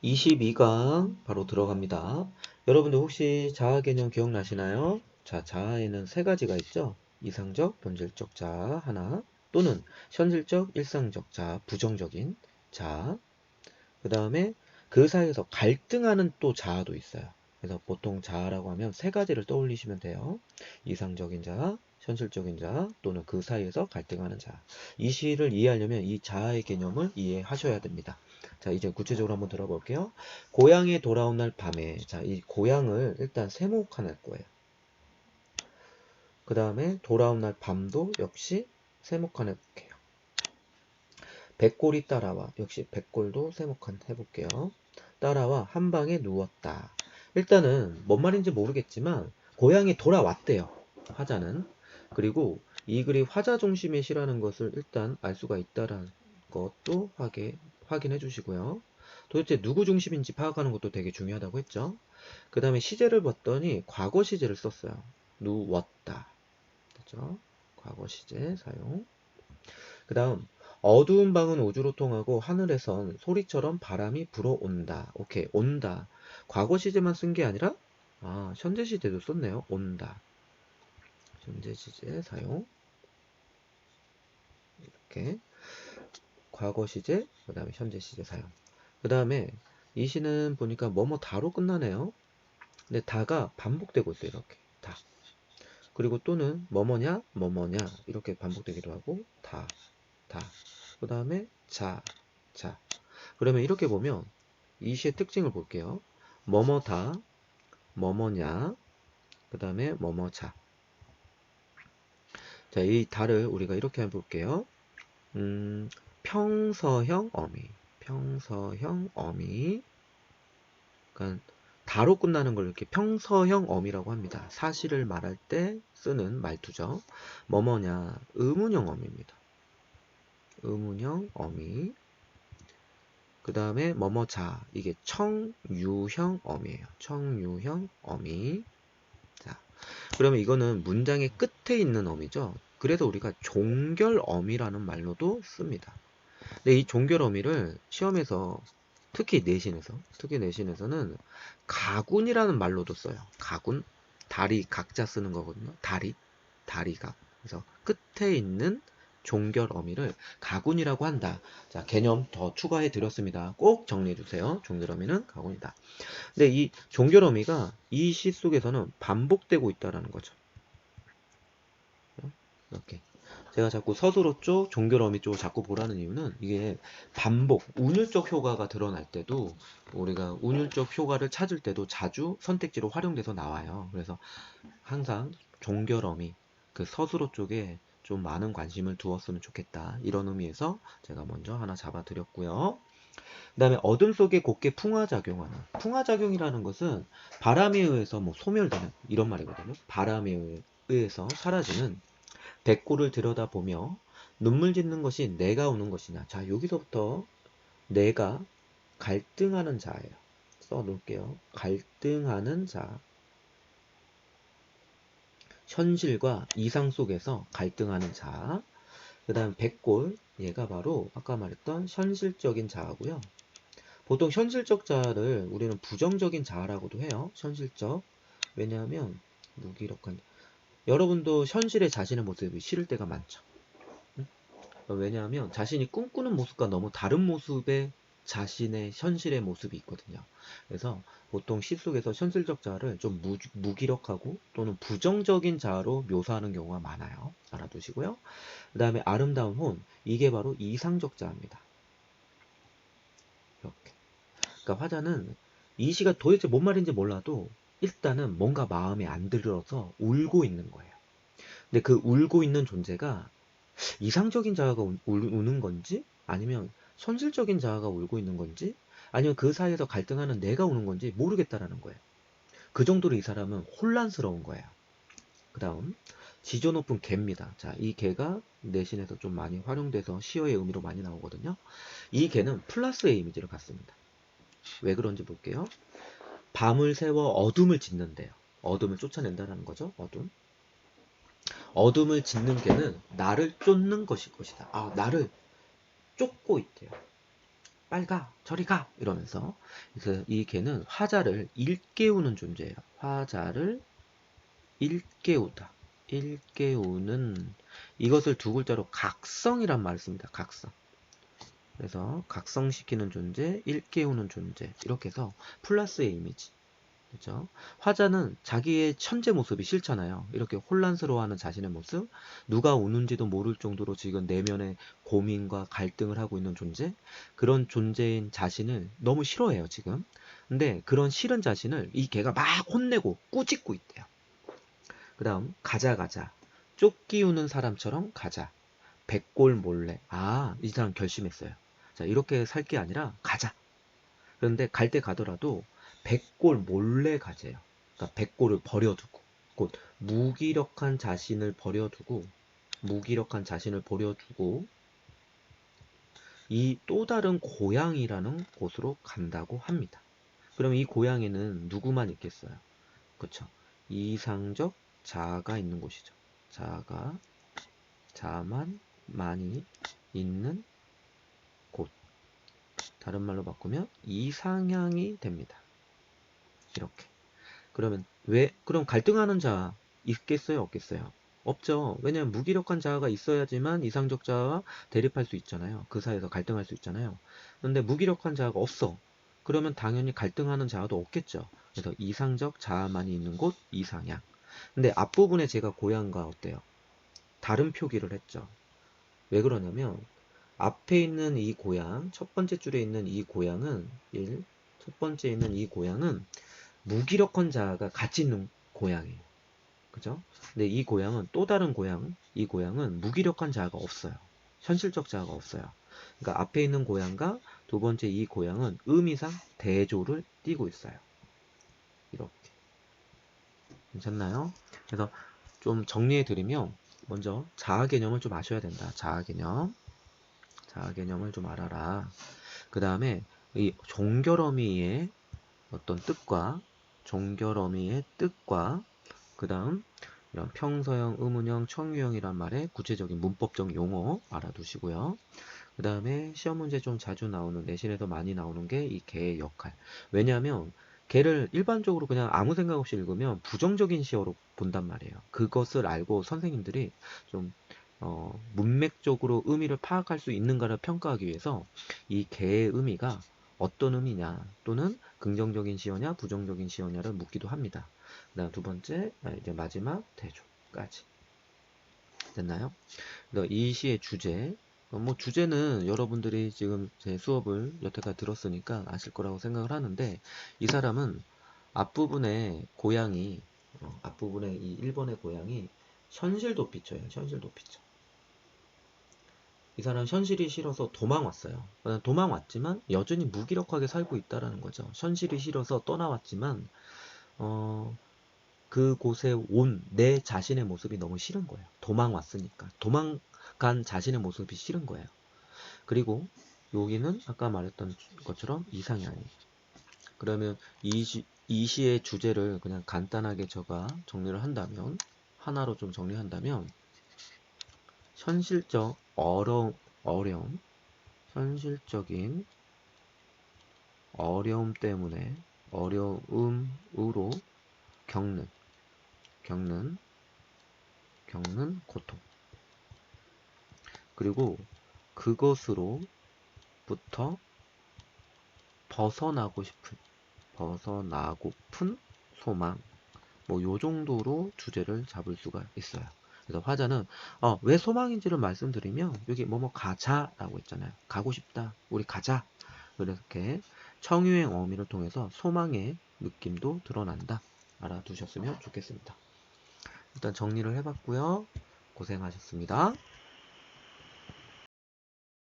22강 바로 들어갑니다. 여러분들 혹시 자아 개념 기억나시나요? 자, 자아에는 세 가지가 있죠. 이상적, 본질적 자아 하나, 또는 현실적, 일상적 자아, 부정적인 자아. 그 다음에 그 사이에서 갈등하는 또 자아도 있어요. 그래서 보통 자아라고 하면 세 가지를 떠올리시면 돼요. 이상적인 자아, 현실적인 자아, 또는 그 사이에서 갈등하는 자아. 이 시를 이해하려면 이 자아의 개념을 이해하셔야 됩니다. 자, 이제 구체적으로 한번 들어볼게요. 고향에 돌아온 날 밤에, 자, 이 고향을 일단 세모칸할 거예요. 그 다음에 돌아온 날 밤도 역시 세모칸 해볼게요. 백골이 따라와, 역시 백골도 세모칸 해볼게요. 따라와 한 방에 누웠다. 일단은 뭔 말인지 모르겠지만 고향에 돌아왔대요. 화자는. 그리고 이 글이 화자 중심의 시라는 것을 일단 알 수가 있다는 것도 확인해 주시고요. 도대체 누구 중심인지 파악하는 것도 되게 중요하다고 했죠. 그 다음에 시제를 봤더니 과거 시제를 썼어요. 누웠다. 그죠? 과거 시제 사용. 그 다음 어두운 방은 우주로 통하고 하늘에선 소리처럼 바람이 불어온다. 오케이, 온다. 과거 시제만 쓴 게 아니라 현재 시제도 썼네요. 온다. 현재 시제 사용. 이렇게 과거 시제, 그 다음에 현재 시제 사용. 그 다음에 이 시는 보니까 뭐뭐 다로 끝나네요. 근데 다가 반복되고 있어요. 이렇게 다. 그리고 또는 뭐뭐냐, 뭐뭐냐 이렇게 반복되기도 하고 다. 그 다음에 자. 그러면 이렇게 보면 이 시의 특징을 볼게요. 뭐뭐다, 뭐뭐냐, 그 다음에 뭐뭐자. 자, 이 다를 우리가 이렇게 해볼게요. 평서형 어미. 평서형 어미. 그러니까 다로 끝나는 걸 이렇게 평서형 어미라고 합니다. 사실을 말할 때 쓰는 말투죠. 뭐뭐냐, 의문형 어미입니다. 의문형 어미. 그 다음에 뭐뭐자, 이게 청유형 어미예요. 청유형 어미. 자, 그러면 이거는 문장의 끝에 있는 어미죠. 그래서 우리가 종결 어미라는 말로도 씁니다. 근데 이 종결 어미를 시험에서 특히 내신에서는 가군이라는 말로도 써요. 가군, 다리 각자 쓰는 거거든요. 다리각. 그래서 끝에 있는 종결 어미를 가군이라고 한다. 자, 개념 더 추가해 드렸습니다. 꼭 정리해 주세요. 종결 어미는 가군이다. 근데 이 종결 어미가 이 시 속에서는 반복되고 있다라는 거죠. 이렇게. 제가 자꾸 서술어 쪽, 종결 어미 쪽을 자꾸 보라는 이유는 이게 반복, 운율적 효과가 드러날 때도 우리가 운율적 효과를 찾을 때도 자주 선택지로 활용돼서 나와요. 그래서 항상 종결 어미, 그 서술어 쪽에 좀 많은 관심을 두었으면 좋겠다. 이런 의미에서 제가 먼저 하나 잡아드렸고요. 그 다음에 어둠 속에 곱게 풍화작용하는. 풍화작용이라는 것은 바람에 의해서 뭐 소멸되는 이런 말이거든요. 바람에 의해서 사라지는 백골을 들여다보며 눈물 짓는 것이 내가 우는 것이냐. 자, 여기서부터 내가 갈등하는 자예요. 써놓을게요. 갈등하는 자. 현실과 이상 속에서 갈등하는 자. 그 다음 백골. 얘가 바로 아까 말했던 현실적인 자아고요. 보통 현실적 자아를 우리는 부정적인 자아라고도 해요. 현실적. 왜냐하면 무기력한. 여러분도 현실의 자신의 모습이 싫을 때가 많죠. 왜냐하면 자신이 꿈꾸는 모습과 너무 다른 모습의 자신의 현실의 모습이 있거든요. 그래서 보통 시 속에서 현실적 자아를 좀 무기력하고 또는 부정적인 자아로 묘사하는 경우가 많아요. 알아두시고요. 그 다음에 아름다운 혼, 이게 바로 이상적 자아입니다. 이렇게. 그러니까 화자는 이 시가 도대체 뭔 말인지 몰라도 일단은 뭔가 마음에 안 들어서 울고 있는 거예요. 근데 그 울고 있는 존재가 이상적인 자아가 우는 건지, 아니면 현실적인 자아가 울고 있는 건지, 아니면 그 사이에서 갈등하는 내가 우는 건지 모르겠다라는 거예요. 그 정도로 이 사람은 혼란스러운 거예요. 그 다음 지저 높은 개입니다. 자, 이 개가 내신에서 좀 많이 활용돼서 시어의 의미로 많이 나오거든요. 이 개는 플러스의 이미지를 갖습니다. 왜 그런지 볼게요. 밤을 새워 어둠을 짓는데요. 어둠을 쫓아낸다는 거죠. 어둠을 짓는 개는 나를 쫓는 것일 것이다. 나를 쫓고 있대요. 빨리 가, 저리 가 이러면서. 그래서 이 개는 화자를 일깨우는 존재예요. 화자를 일깨우다. 일깨우는, 이것을 두 글자로 각성이란 말을 씁니다. 각성. 그래서 각성시키는 존재, 일깨우는 존재, 이렇게 해서 플러스의 이미지. 그죠? 화자는 자기의 현재 모습이 싫잖아요. 이렇게 혼란스러워하는 자신의 모습, 누가 우는지도 모를 정도로 지금 내면의 고민과 갈등을 하고 있는 존재, 그런 존재인 자신을 너무 싫어해요, 지금. 근데 그런 싫은 자신을 이 개가 막 혼내고 꾸짖고 있대요. 그 다음, 가자, 가자. 쫓기우는 사람처럼 가자. 백골 몰래. 아, 이 사람 결심했어요. 자, 이렇게 살 게 아니라 가자. 그런데 갈 때 가더라도 백골 몰래 가재요. 그러니까 백골을 버려두고, 곧 무기력한 자신을 버려두고, 무기력한 자신을 버려두고 이 또 다른 고향이라는 곳으로 간다고 합니다. 그럼 이 고향에는 누구만 있겠어요? 그쵸? 이상적 자아가 있는 곳이죠. 자아가, 자아만 많이 있는 곳. 다른 말로 바꾸면 이상향이 됩니다. 이렇게. 그러면 그럼 갈등하는 자 있겠어요? 없겠어요? 없죠. 왜냐하면 무기력한 자아가 있어야지만 이상적 자아와 대립할 수 있잖아요. 그 사이에서 갈등할 수 있잖아요. 그런데 무기력한 자아가 없어. 그러면 당연히 갈등하는 자아도 없겠죠. 그래서 이상적 자아만이 있는 곳 이상향. 근데 앞부분에 제가 고향과 어때요? 다른 표기를 했죠. 왜 그러냐면 앞에 있는 이 고향, 첫 번째 줄에 있는 이 고향은 첫 번째 있는 이 고향은 무기력한 자아가 같이 있는 고향이에요. 그죠? 근데 이 고향은 또 다른 고향, 이 고향은 무기력한 자아가 없어요. 현실적 자아가 없어요. 그러니까 앞에 있는 고향과 두 번째 이 고향은 의미상 대조를 띠고 있어요. 이렇게. 괜찮나요? 그래서 좀 정리해 드리면 먼저 자아 개념을 좀 아셔야 된다. 자아 개념. 자아 개념을 좀 알아라. 그 다음에 이 종결어미의 어떤 뜻과 종결어미의 뜻과 그 다음 이런 평서형, 의문형, 청유형이란 말의 구체적인 문법적 용어 알아두시고요. 그 다음에 시험 문제 좀 자주 나오는, 내신에서 많이 나오는 게 이 개의 역할. 왜냐하면 개를 일반적으로 그냥 아무 생각 없이 읽으면 부정적인 시어로 본단 말이에요. 그것을 알고 선생님들이 좀 문맥적으로 의미를 파악할 수 있는가를 평가하기 위해서 이 개의 의미가 어떤 의미냐, 또는 긍정적인 시어냐 부정적인 시어냐를 묻기도 합니다. 그 다음 두 번째, 이제 마지막 대조까지. 됐나요? 이 시의 주제, 뭐 주제는 여러분들이 지금 제 수업을 여태까지 들었으니까 아실 거라고 생각을 하는데, 이 사람은 앞부분에 고향이, 앞부분에 이 1번의 고향이 현실 도피처예요. 현실 도피처. 이 사람 현실이 싫어서 도망왔어요. 도망왔지만 여전히 무기력하게 살고 있다라는 거죠. 현실이 싫어서 떠나왔지만 그곳에 온 내 자신의 모습이 너무 싫은 거예요. 도망왔으니까. 도망간 자신의 모습이 싫은 거예요. 그리고 여기는 아까 말했던 것처럼 이상향이. 그러면 이 시의 주제를 그냥 간단하게 제가 정리를 한다면, 하나로 좀 정리한다면, 현실적 어려움, 현실적인 어려움 때문에 어려움으로 겪는 고통. 그리고 그것으로부터 벗어나고픈 소망. 뭐 요 정도로 주제를 잡을 수가 있어요. 그래서 화자는 왜 소망인지를 말씀드리면 여기 뭐뭐 가자라고 했잖아요. 가고 싶다. 우리 가자. 이렇게 청유행 어미를 통해서 소망의 느낌도 드러난다. 알아두셨으면 좋겠습니다. 일단 정리를 해봤고요. 고생하셨습니다.